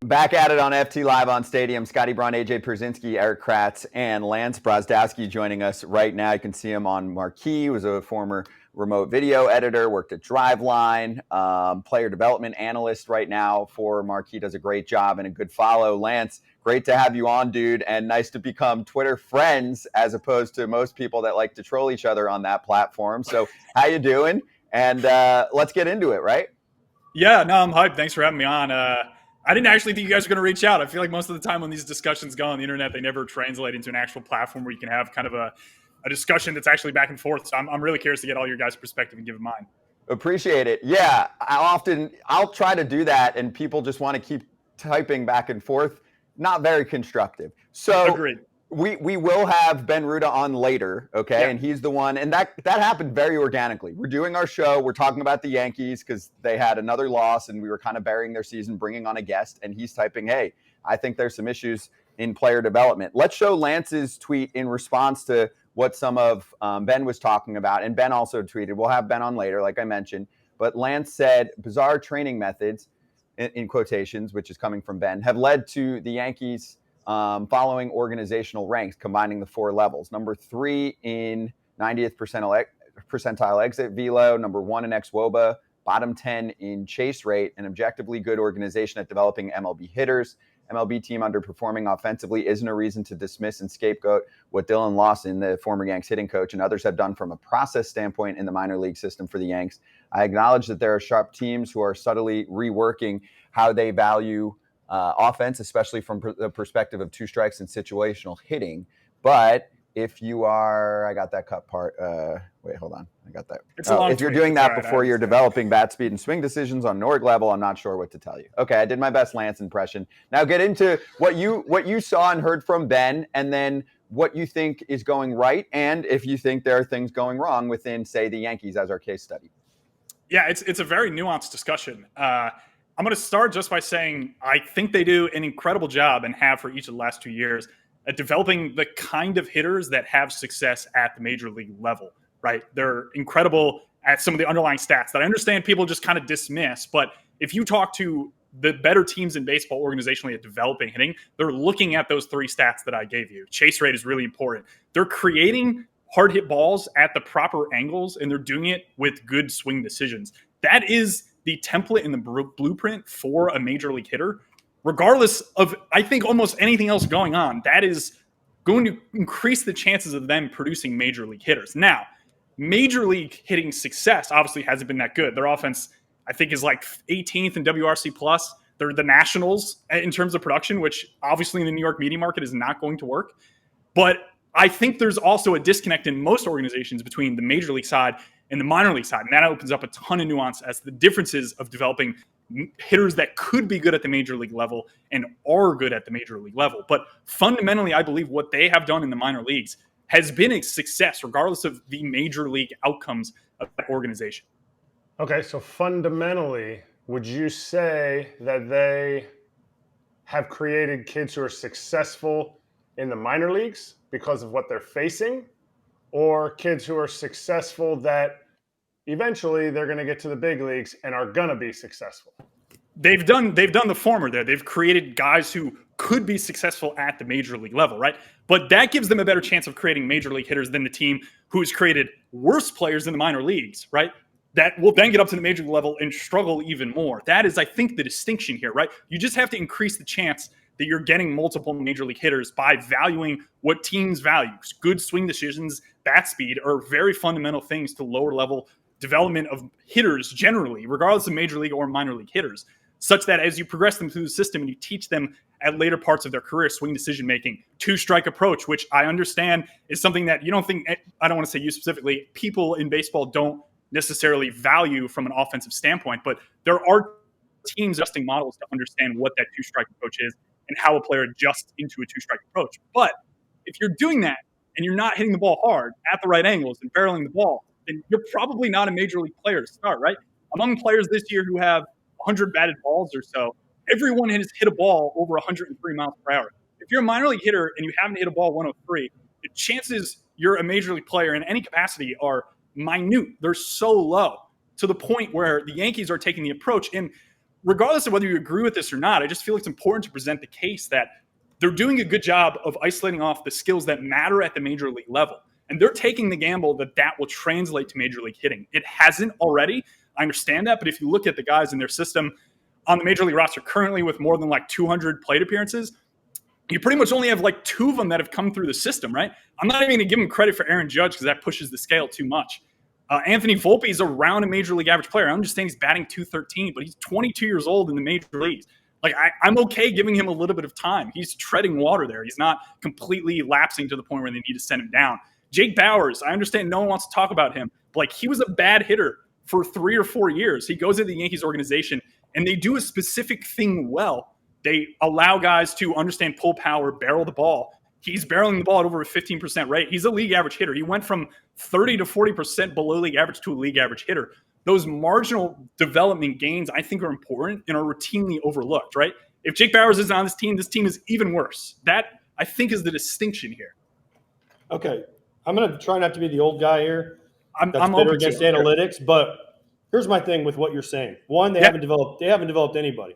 Back at it on FT Live on Stadium. Scotty Braun, AJ Pierzynski, Eric Kratz, and Lance Brozdowski joining us right now. You can see him on Marquee. He was a former remote video editor, worked at Driveline, player development analyst right now for Marquee. Does a great job and a good follow. Lance, great to have you on, dude, and nice to become Twitter friends as opposed to most people that like to troll each other on that platform. So how you doing? And let's get into it, right? Yeah, no, I'm hyped. Thanks for having me on. I didn't actually think you guys were going to reach out. I feel like most of the time when these discussions go on the internet, they never translate into an actual platform where you can have kind of a discussion that's actually back and forth. So I'm really curious to get all your guys' perspective and give mine. Appreciate it. Yeah, I'll try to do that, and people just want to keep typing back and forth. Not very constructive. So Agreed. We will have Ben Ruda on later, okay? Yeah. And he's the one, and that happened very organically. We're doing our show. We're talking about the Yankees because they had another loss, and we were kind of burying their season, bringing on a guest, and he's typing, hey, I think there's some issues in player development. Let's show Lance's tweet in response to what some of Ben was talking about, and Ben also tweeted. We'll have Ben on later, like I mentioned. But Lance said, bizarre training methods, in quotations, which is coming from Ben, have led to the Yankees following organizational ranks, combining the four levels. Number 3 in 90th percentile exit velo, number 1 in xWOBA, bottom 10 in chase rate, an objectively good organization at developing MLB hitters. MLB team underperforming offensively isn't a reason to dismiss and scapegoat what Dylan Lawson, the former Yanks hitting coach, and others have done from a process standpoint in the minor league system for the Yanks. I acknowledge that there are sharp teams who are subtly reworking how they value offense, especially from the perspective of two strikes and situational hitting. But if you are, I got that cut part. Wait, hold on. I got that. If you're doing that before you're developing bat speed and swing decisions on an org level, I'm not sure what to tell you. Okay, I did my best Lance impression. Now get into what you saw and heard from Ben, and then what you think is going right, and if you think there are things going wrong within, say, the Yankees as our case study. Yeah, it's a very nuanced discussion. I'm going to start just by saying I think they do an incredible job and have for each of the last 2 years at developing the kind of hitters that have success at the major league level, right? They're incredible at some of the underlying stats that I understand people just kind of dismiss. But if you talk to the better teams in baseball organizationally at developing hitting, they're looking at those 3 stats that I gave you. Chase rate is really important. They're creating hard hit balls at the proper angles, and they're doing it with good swing decisions. That is the template and the blueprint for a major league hitter, regardless of, I think, almost anything else going on. That is going to increase the chances of them producing major league hitters. Now, major league hitting success obviously hasn't been that good. Their offense, I think, is like 18th in WRC+. They're the Nationals in terms of production, which obviously in the New York media market is not going to work. But I think there's also a disconnect in most organizations between the major league side and the minor league side. And that opens up a ton of nuance as to the differences of developing hitters that could be good at the major league level and are good at the major league level. But fundamentally, I believe what they have done in the minor leagues has been a success, regardless of the major league outcomes of that organization. Okay, so fundamentally, would you say that they have created kids who are successful in the minor leagues because of what they're facing, or kids who are successful that eventually they're going to get to the big leagues and are going to be successful? They've done the former there. They've created guys who could be successful at the major league level, right? But that gives them a better chance of creating major league hitters than the team who has created worse players in the minor leagues, right? That will then get up to the major league level and struggle even more. That is, I think, the distinction here, right? You just have to increase the chance that you're getting multiple major league hitters by valuing what teams value. Good swing decisions, bat speed are very fundamental things to lower level development of hitters generally, regardless of major league or minor league hitters, such that as you progress them through the system and you teach them at later parts of their career, swing decision making, 2-strike approach, which I understand is something that you don't think, I don't want to say you specifically, people in baseball don't necessarily value from an offensive standpoint, but there are teams adjusting models to understand what that 2-strike approach is and how a player adjusts into a 2-strike approach. But if you're doing that and you're not hitting the ball hard at the right angles and barreling the ball, then you're probably not a major league player to start, right? Among players this year who have 100 batted balls or so, everyone has hit a ball over 103 miles per hour. If you're a minor league hitter and you haven't hit a ball 103, the chances you're a major league player in any capacity are minute. They're so low to the point where the Yankees are taking the approach. And regardless of whether you agree with this or not, I just feel it's important to present the case that they're doing a good job of isolating off the skills that matter at the major league level. And they're taking the gamble that that will translate to major league hitting. It hasn't already. I understand that. But if you look at the guys in their system on the major league roster currently with more than like 200 plate appearances, you pretty much only have like 2 of them that have come through the system, right? I'm not even going to give him credit for Aaron Judge because that pushes the scale too much. Anthony Volpe is around a major league average player. I understand he's batting .213, but he's 22 years old in the major leagues. Like, I'm okay giving him a little bit of time. He's treading water there. He's not completely lapsing to the point where they need to send him down. Jake Bauers, I understand no one wants to talk about him, but like, he was a bad hitter for 3 or 4 years. He goes into the Yankees organization, and they do a specific thing well. They allow guys to understand pull power, barrel the ball. He's barreling the ball at over a 15% rate. He's a league average hitter. He went from 30 to 40% below league average to a league average hitter. Those marginal development gains, I think, are important and are routinely overlooked, right? If Jake Bauers isn't on this team is even worse. That, I think, is the distinction here. Okay. I'm going to try not to be the old guy here. I'm bitter against analytics, but here's my thing with what you're saying. One, they haven't developed anybody.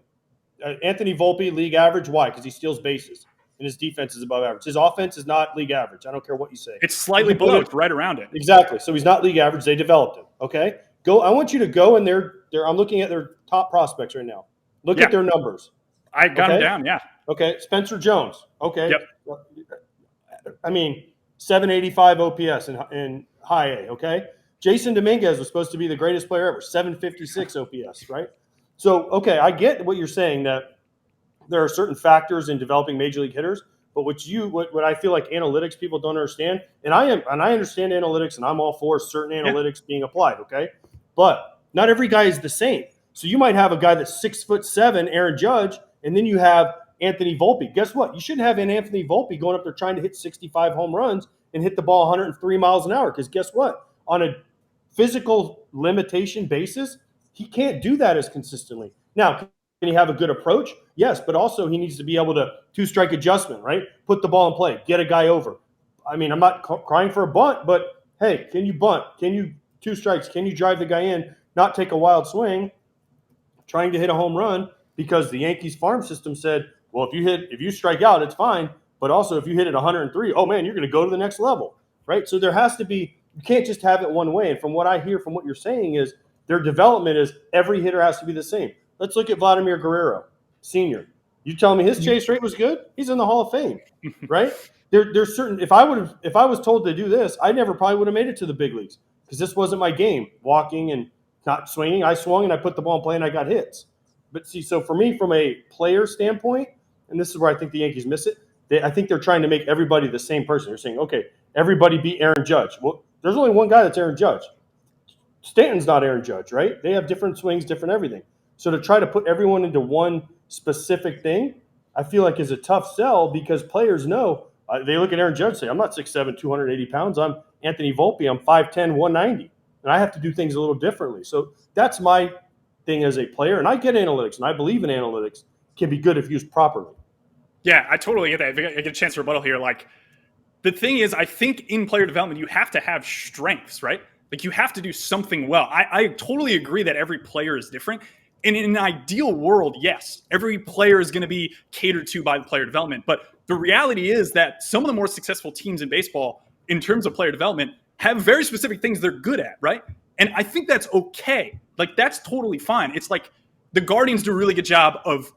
Anthony Volpe, league average. Why? Because he steals bases, and his defense is above average. His offense is not league average. I don't care what you say. It's slightly below. It's right around it. Exactly. So he's not league average. They developed him. Okay. I want you to go in there. I'm looking at their top prospects right now. Look at their numbers. I got him down. Yeah. Okay. Spencer Jones. Okay. Yep. I mean, 785 OPS in high A. Okay. Jason Dominguez was supposed to be the greatest player ever. 756 OPS. Right. So, okay, I get what you're saying, that there are certain factors in developing major league hitters, but what I feel like analytics people don't understand, and I understand analytics, and I'm all for certain analytics being applied, okay? But not every guy is the same. So you might have a guy that's 6'7", Aaron Judge, and then you have Anthony Volpe. Guess what? You shouldn't have an Anthony Volpe going up there trying to hit 65 home runs and hit the ball 103 miles an hour, because guess what? On a physical limitation basis, he can't do that as consistently. Now, can he have a good approach? Yes, but also he needs to be able to two-strike adjustment, right? Put the ball in play, get a guy over. I mean, I'm not crying for a bunt, but hey, can you bunt? Can you 2 strikes? Can you drive the guy in, not take a wild swing, trying to hit a home run? Because the Yankees farm system said, well, if you strike out, it's fine, but also if you hit it 103, oh man, you're going to go to the next level, right? So there has to be, you can't just have it one way. And from what I hear from what you're saying is, their development is every hitter has to be the same. Let's look at Vladimir Guerrero, senior. You telling me his chase rate was good? He's in the Hall of Fame, right? There's certain. If I was told to do this, I never probably would have made it to the big leagues because this wasn't my game. Walking and not swinging. I swung and I put the ball in play and I got hits. But see, so for me, from a player standpoint, and this is where I think the Yankees miss it. I think they're trying to make everybody the same person. They're saying, okay, everybody beat Aaron Judge. Well, there's only one guy that's Aaron Judge. Stanton's not Aaron Judge, right? They have different swings, different everything. So to try to put everyone into one specific thing, I feel like is a tough sell because players know. They look at Aaron Judge and say, I'm not 6'7", 280 pounds. I'm Anthony Volpe. I'm 5'10", 190. And I have to do things a little differently. So that's my thing as a player. And I get analytics, and I believe in analytics can be good if used properly. Yeah, I totally get that. If I get a chance to rebuttal here, like, the thing is, I think in player development, you have to have strengths, right? Like, you have to do something well. I totally agree that every player is different. And in an ideal world, yes, every player is going to be catered to by the player development. But the reality is that some of the more successful teams in baseball, in terms of player development, have very specific things they're good at, right? And I think that's okay. Like, that's totally fine. It's like the Guardians do a really good job of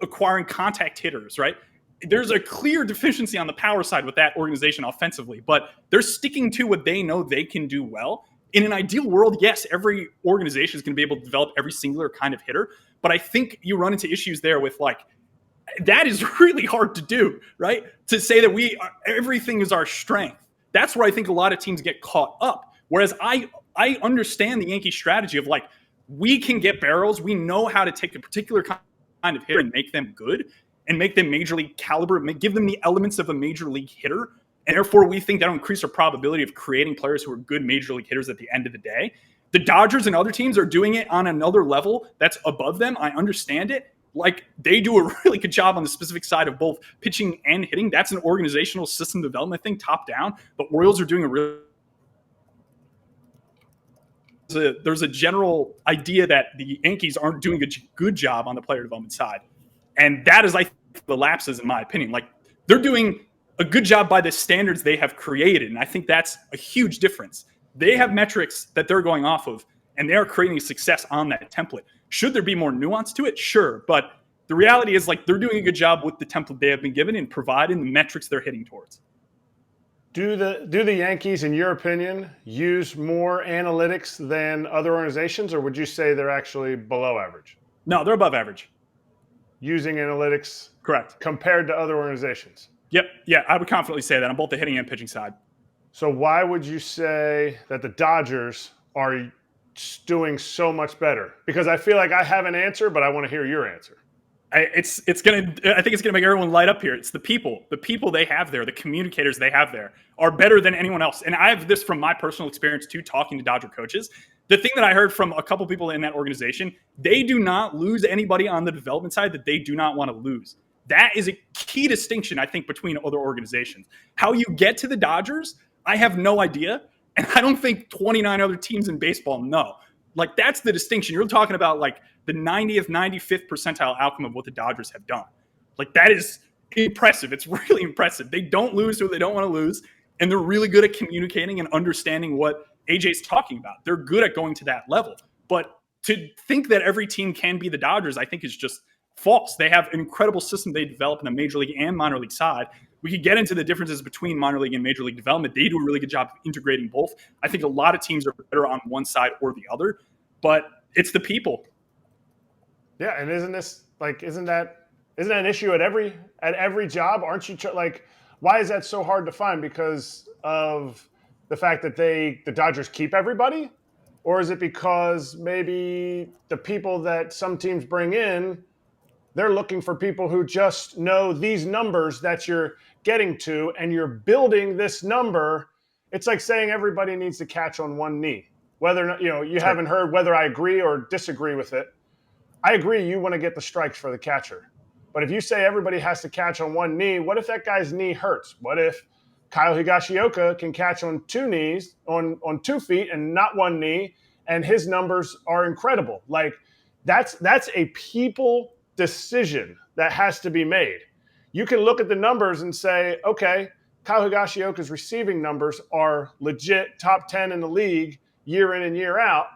acquiring contact hitters, right? There's a clear deficiency on the power side with that organization offensively, but they're sticking to what they know they can do well. In an ideal world, yes, every organization is going to be able to develop every singular kind of hitter, but I think you run into issues there with, like, that is really hard to do, right? To say that everything is our strength. That's where I think a lot of teams get caught up. Whereas I understand the Yankee strategy of, like, we can get barrels. We know how to take a particular kind of hitter and make them good and make them major league caliber, give them the elements of a major league hitter. And therefore, we think that'll increase our probability of creating players who are good major league hitters at the end of the day. The Dodgers and other teams are doing it on another level that's above them. I understand it. Like, they do a really good job on the specific side of both pitching and hitting. That's an organizational system development thing, top down. But Orioles are doing a really there's a general idea that the Yankees aren't doing a good job on the player development side. And that is, I think, the lapses, in my opinion. Like, they're doing a good job by the standards they have created. And I think that's a huge difference. They have metrics that they're going off of, and they are creating success on that template. Should there be more nuance to it? Sure. But the reality is, like, they're doing a good job with the template they have been given and providing the metrics they're hitting towards. Do the Yankees, in your opinion, use more analytics than other organizations, or would you say they're actually below average? No, they're above average. Using analytics, correct, compared to other organizations. Yep. Yeah, I would confidently say that on both the hitting and pitching side. So why would you say that the Dodgers are doing so much better? Because I feel like I have an answer, but I want to hear your answer. I think it's gonna make everyone light up here. It's the people they have there, the communicators they have there are better than anyone else. And I have this from my personal experience too, talking to Dodger coaches. The thing that I heard from a couple people in that organization, they do not lose anybody on the development side that they do not want to lose. That is a key distinction, I think, between other organizations. How you get to the Dodgers, I have no idea. And I don't think 29 other teams in baseball know. Like, that's the distinction. You're talking about, like, the 90th, 95th percentile outcome of what the Dodgers have done. Like, that is impressive. It's really impressive. They don't lose who they don't want to lose, and they're really good at communicating and understanding what AJ's talking about. They're good at going to that level. But to think that every team can be the Dodgers, I think is just false. They have an incredible system they develop in the major league and minor league side. We could get into the differences between minor league and major league development. They do a really good job of integrating both. I think a lot of teams are better on one side or the other, but it's the people. Yeah, and isn't that an issue at every job? Aren't you like, why is that so hard to find? Because of the fact that the Dodgers keep everybody, or is it because maybe the people that some teams bring in, they're looking for people who just know these numbers that you're getting to, and you're building this number? It's like saying everybody needs to catch on one knee. Whether or not, you haven't heard whether I agree or disagree with it. I agree you want to get the strikes for the catcher. But if you say everybody has to catch on one knee, what if that guy's knee hurts? What if Kyle Higashioka can catch on two knees, on 2 feet and not one knee, and his numbers are incredible? Like, that's a people decision that has to be made. You can look at the numbers and say, okay, Kyle Higashioka's receiving numbers are legit top 10 in the league year in and year out.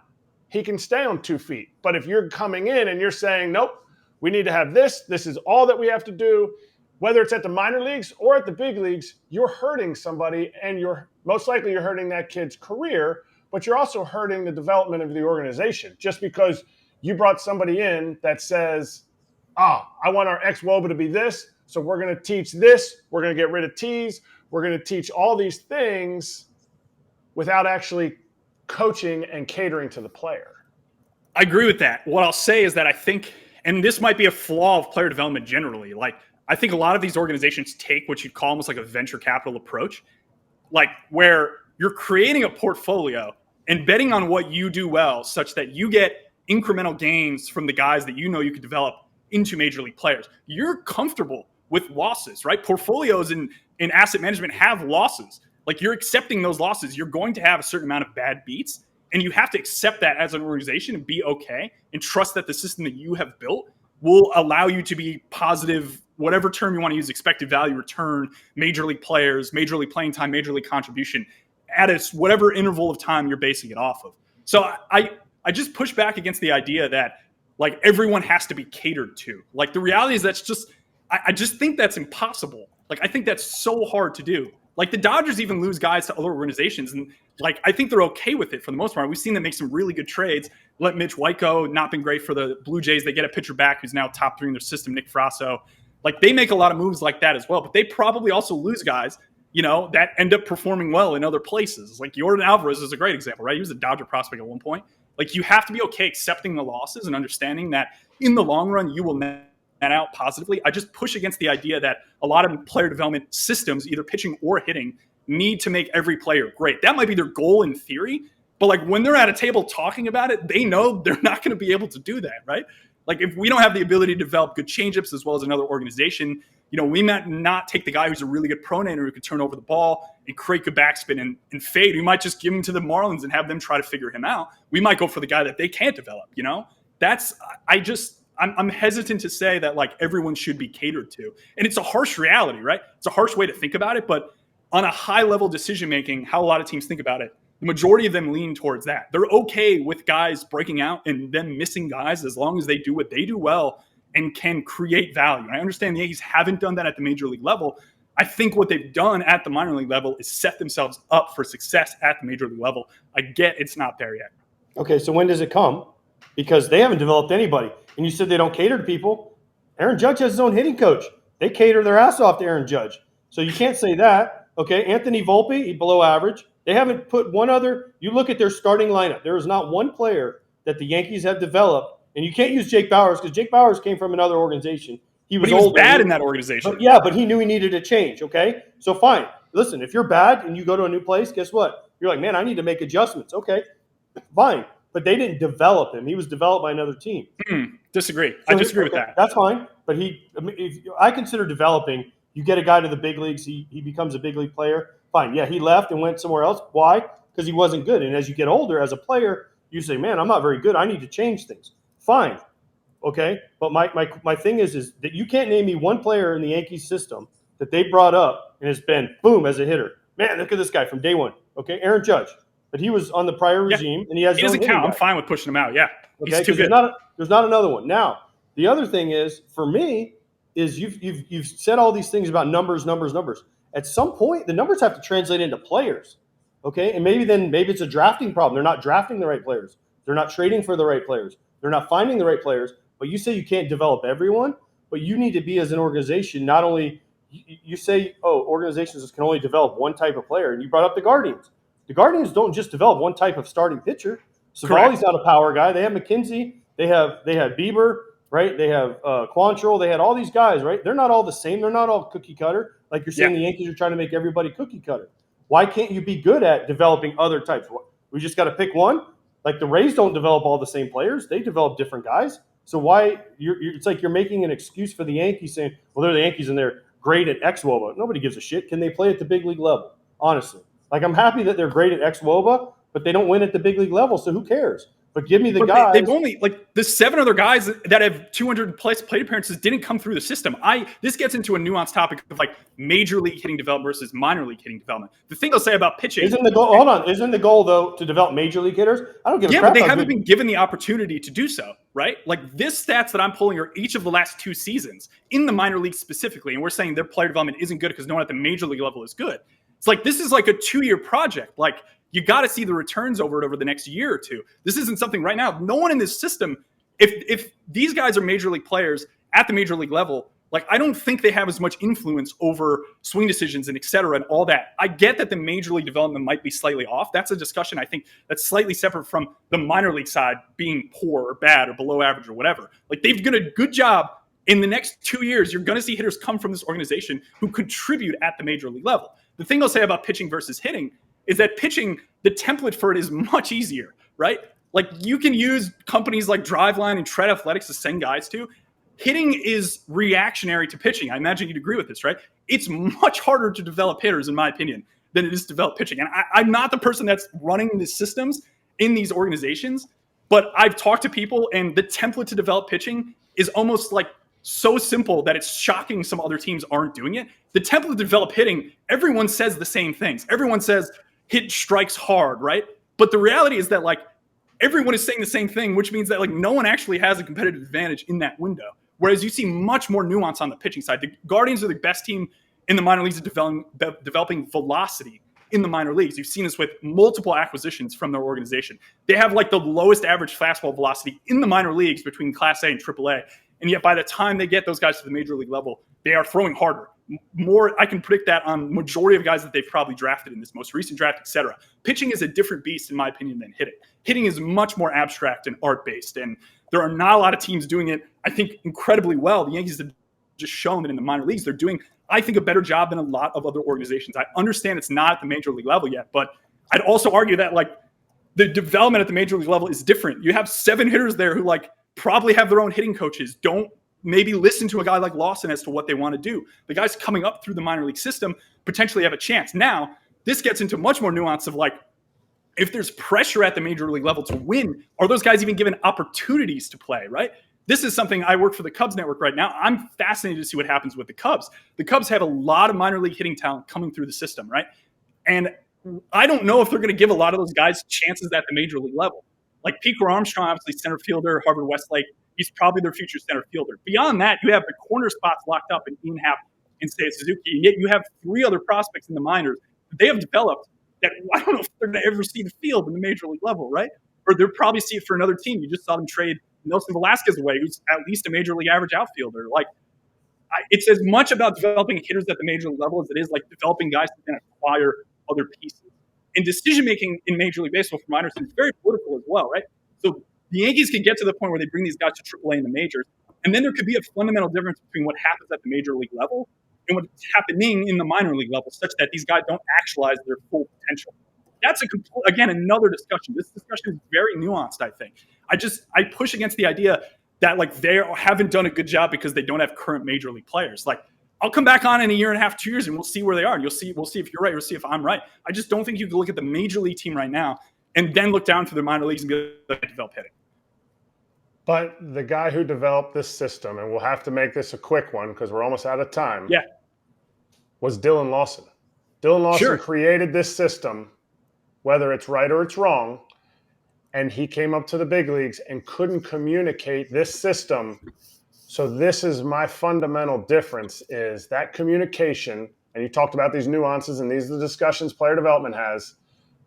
He can stay on 2 feet. But if you're coming in and you're saying, nope, we need to have this is all that we have to do, whether it's at the minor leagues or at the big leagues, you're hurting somebody, and you're most likely hurting that kid's career, but you're also hurting the development of the organization. Just because you brought somebody in that says, I want our ex-Woba to be this, so we're going to teach this, we're going to get rid of T's, we're going to teach all these things without actually coaching and catering to the player. I agree with that. What I'll say is that I think, and this might be a flaw of player development generally, like, I think a lot of these organizations take what you'd call almost like a venture capital approach, like where you're creating a portfolio and betting on what you do well such that you get incremental gains from the guys that you could develop into major league players. You're comfortable with losses, right? Portfolios in asset management have losses. Like, you're accepting those losses. You're going to have a certain amount of bad beats, and you have to accept that as an organization and be okay and trust that the system that you have built will allow you to be positive, whatever term you want to use, expected value return, major league players, major league playing time, major league contribution, at whatever interval of time you're basing it off of. So I just push back against the idea that, like, everyone has to be catered to. Like, the reality is I just think that's impossible. Like, I think that's so hard to do. Like, the Dodgers even lose guys to other organizations, and, like, I think they're okay with it for the most part. We've seen them make some really good trades. Let Mitch White go, not been great for the Blue Jays. They get a pitcher back who's now top 3 in their system, Nick Frasso. Like, they make a lot of moves like that as well, but they probably also lose guys, that end up performing well in other places. Like, Yordan Alvarez is a great example, right? He was a Dodger prospect at one point. Like, you have to be okay accepting the losses and understanding that in the long run, you will net out positively. I just push against the idea that a lot of player development systems, either pitching or hitting, need to make every player great. That might be their goal in theory, but, like, when they're at a table talking about it, they know they're not going to be able to do that, right? Like, if we don't have the ability to develop good changeups as well as another organization We might not take the guy who's a really good pronator who could turn over the ball and create good backspin and fade. We might just give him to the Marlins and have them try to figure him out. We might go for the guy that they can't develop, I'm hesitant to say that like everyone should be catered to. And it's a harsh reality, right? It's a harsh way to think about it, but on a high level decision-making, how a lot of teams think about it, the majority of them lean towards that. They're okay with guys breaking out and them missing guys as long as they do what they do well and can create value. And I understand the Yankees haven't done that at the major league level. I think what they've done at the minor league level is set themselves up for success at the major league level. I get it's not there yet. Okay, so when does it come? Because they haven't developed anybody. And you said they don't cater to people. Aaron Judge has his own hitting coach. They cater their ass off to Aaron Judge. So you can't say that. Okay, Anthony Volpe, below average. They haven't put one other. You look at their starting lineup. There is not one player that the Yankees have developed. And you can't use Jake Bauers because Jake Bauers came from another organization. He was bad in that organization. But he knew he needed a change, okay? So fine. Listen, if you're bad and you go to a new place, guess what? You're like, man, I need to make adjustments. Okay, fine. But they didn't develop him. He was developed by another team. Disagree. So I disagree with that. That's fine. But I consider developing, you get a guy to the big leagues, he becomes a big league player. Fine. Yeah, he left and went somewhere else. Why? Because he wasn't good. And as you get older as a player, you say, man, I'm not very good. I need to change things. Fine. Okay. But my thing is that you can't name me one player in the Yankees system that they brought up and has been, boom, as a hitter. Man, look at this guy from day one. Okay. Aaron Judge. But he was on the prior regime, and he doesn't count. I'm fine with pushing him out. Yeah, okay, he's too good. There's not another one. Now, the other thing is, for me, is you've said all these things about numbers. At some point, the numbers have to translate into players. Okay, and maybe it's a drafting problem. They're not drafting the right players. They're not trading for the right players. They're not finding the right players. But you say you can't develop everyone, but you need to be, as an organization, not only you say, organizations can only develop one type of player, and you brought up the Guardians. The Guardians don't just develop one type of starting pitcher. Savali's not a power guy. They have McKenzie. They had Bieber, right? They have Quantrill. They had all these guys, right? They're not all the same. They're not all cookie cutter. Like you're saying, The Yankees are trying to make everybody cookie cutter. Why can't you be good at developing other types? We just got to pick one. Like the Rays don't develop all the same players. They develop different guys. So why it's like you're making an excuse for the Yankees saying, well, they're the Yankees and they're great at X WOBA. Nobody gives a shit. Can they play at the big league level? Honestly. Like, I'm happy that they're great at XWOBA, but they don't win at the big league level, so who cares? But give me the guys. They've only, the 7 other guys that have 200-plus plate appearances didn't come through the system. This gets into a nuanced topic of, major league hitting development versus minor league hitting development. The thing I'll say about pitching. Isn't the goal, though, to develop major league hitters? I don't give a crap. Yeah, but they haven't been given the opportunity to do so, right? This stats that I'm pulling are each of the last 2 seasons in the minor leagues specifically, and we're saying their player development isn't good because no one at the major league level is good. It's this is a 2-year project. You got to see the returns over the next year or two. This isn't something right now. No one in this system, if these guys are major league players at the major league level, I don't think they have as much influence over swing decisions and et cetera and all that. I get that the major league development might be slightly off. That's a discussion I think that's slightly separate from the minor league side being poor or bad or below average or whatever. They've done a good job. In the next 2 years, you're going to see hitters come from this organization who contribute at the major league level. The thing I'll say about pitching versus hitting is that pitching, the template for it is much easier, right? You can use companies like Driveline and Tread Athletics to send guys to. Hitting is reactionary to pitching. I imagine you'd agree with this, right? It's much harder to develop hitters, in my opinion, than it is to develop pitching. And I'm not the person that's running the systems in these organizations, but I've talked to people, and the template to develop pitching is almost so simple that it's shocking some other teams aren't doing it. The template to develop hitting, everyone says the same things. Everyone says hit strikes hard, right? But the reality is that everyone is saying the same thing, which means that no one actually has a competitive advantage in that window. Whereas you see much more nuance on the pitching side. The Guardians are the best team in the minor leagues at developing velocity in the minor leagues. You've seen this with multiple acquisitions from their organization. They have the lowest average fastball velocity in the minor leagues between Class A and AAA. And yet by the time they get those guys to the major league level, they are throwing harder. More, I can predict that on majority of guys that they've probably drafted in this most recent draft, et cetera. Pitching is a different beast, in my opinion, than hitting. Hitting is much more abstract and art-based, and there are not a lot of teams doing it, I think, incredibly well. The Yankees have just shown that in the minor leagues, they're doing, I think, a better job than a lot of other organizations. I understand it's not at the major league level yet, but I'd also argue that, the development at the major league level is different. You have 7 hitters there who, probably have their own hitting coaches, don't maybe listen to a guy like Lawson as to what they want to do. The guys coming up through the minor league system potentially have a chance. Now, this gets into much more nuance of like, if there's pressure at the major league level to win, are those guys even given opportunities to play, right? This is something I work for the Cubs network right now. I'm fascinated to see what happens with the Cubs. The Cubs have a lot of minor league hitting talent coming through the system, right? And I don't know if they're going to give a lot of those guys chances at the major league level. Like Pico Armstrong, obviously center fielder, Harvard Westlake. He's probably their future center fielder. Beyond that, you have the corner spots locked up in Ian Happ and Seiya Suzuki. And yet you have 3 other prospects in the minors that they have developed that I don't know if they're going to ever see the field in the major league level, right? Or they'll probably see it for another team. You just saw them trade Nelson Velasquez away, who's at least a major league average outfielder. Like, it's as much about developing hitters at the major league level as it is like developing guys that can acquire other pieces. And decision-making in Major League Baseball for minors is very political as well, right? So the Yankees can get to the point where they bring these guys to AAA in the majors, and then there could be a fundamental difference between what happens at the major league level and what's happening in the minor league level, such that these guys don't actualize their full potential. That's again another discussion. This discussion is very nuanced, I think. I push against the idea that like they haven't done a good job because they don't have current major league players. Like, I'll come back on in a year and a half, 2 years, and we'll see where they are. And we'll see if you're right, we'll see if I'm right. I just don't think you can look at the major league team right now and then look down to their minor leagues and be like, develop hitting. But the guy who developed this system, and we'll have to make this a quick one because we're almost out of time, was Dylan Lawson. Dylan Lawson created this system, whether it's right or it's wrong, and he came up to the big leagues and couldn't communicate this system. So this is my fundamental difference, is that communication, and you talked about these nuances, and these are the discussions player development has,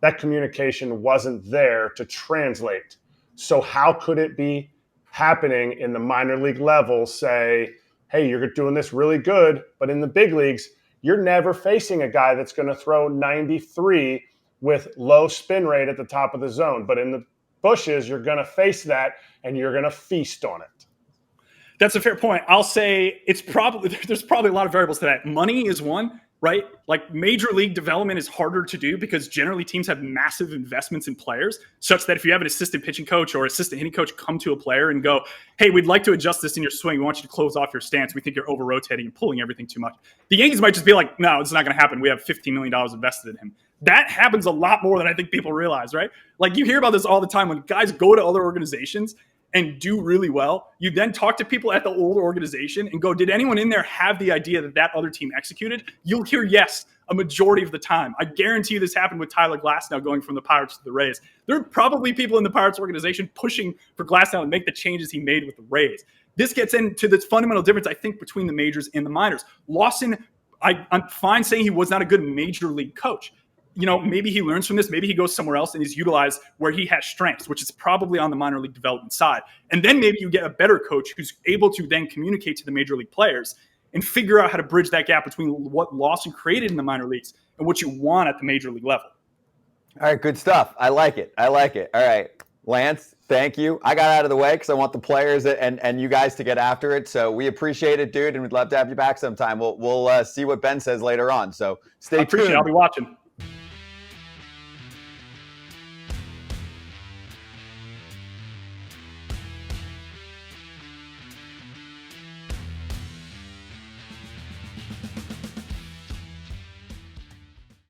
that communication wasn't there to translate. So how could it be happening in the minor league level, say, hey, you're doing this really good, but in the big leagues, you're never facing a guy that's going to throw 93 with low spin rate at the top of the zone. But in the bushes, you're going to face that, and you're going to feast on it. That's a fair point. I'll say there's probably a lot of variables to that. Money is one, right? Like, major league development is harder to do because generally teams have massive investments in players, such that if you have an assistant pitching coach or assistant hitting coach come to a player and go, hey, we'd like to adjust this in your swing. We want you to close off your stance. We think you're over rotating and pulling everything too much. The Yankees might just be like, no, it's not going to happen. We have $15 million invested in him. That happens a lot more than I think people realize, right? Like, you hear about this all the time when guys go to other organizations and do really well. You then talk to people at the older organization and go, did anyone in there have the idea that other team executed? You'll hear yes a majority of the time. I guarantee you this happened with Tyler Glasnow going from the Pirates to the Rays. There are probably people in the Pirates organization pushing for Glasnow to make the changes he made with the Rays. This gets into this fundamental difference, I think, between the majors and the minors. Lawson, I'm fine saying he was not a good major league coach. You know, maybe he learns from this. Maybe he goes somewhere else and he's utilized where he has strengths, which is probably on the minor league development side. And then maybe you get a better coach who's able to then communicate to the major league players and figure out how to bridge that gap between what Lawson created in the minor leagues and what you want at the major league level. All right, good stuff. I like it. All right, Lance, thank you. I got out of the way because I want the players and you guys to get after it. So we appreciate it, dude, and we'd love to have you back sometime. We'll see what Ben says later on. So stay tuned. I'll be watching.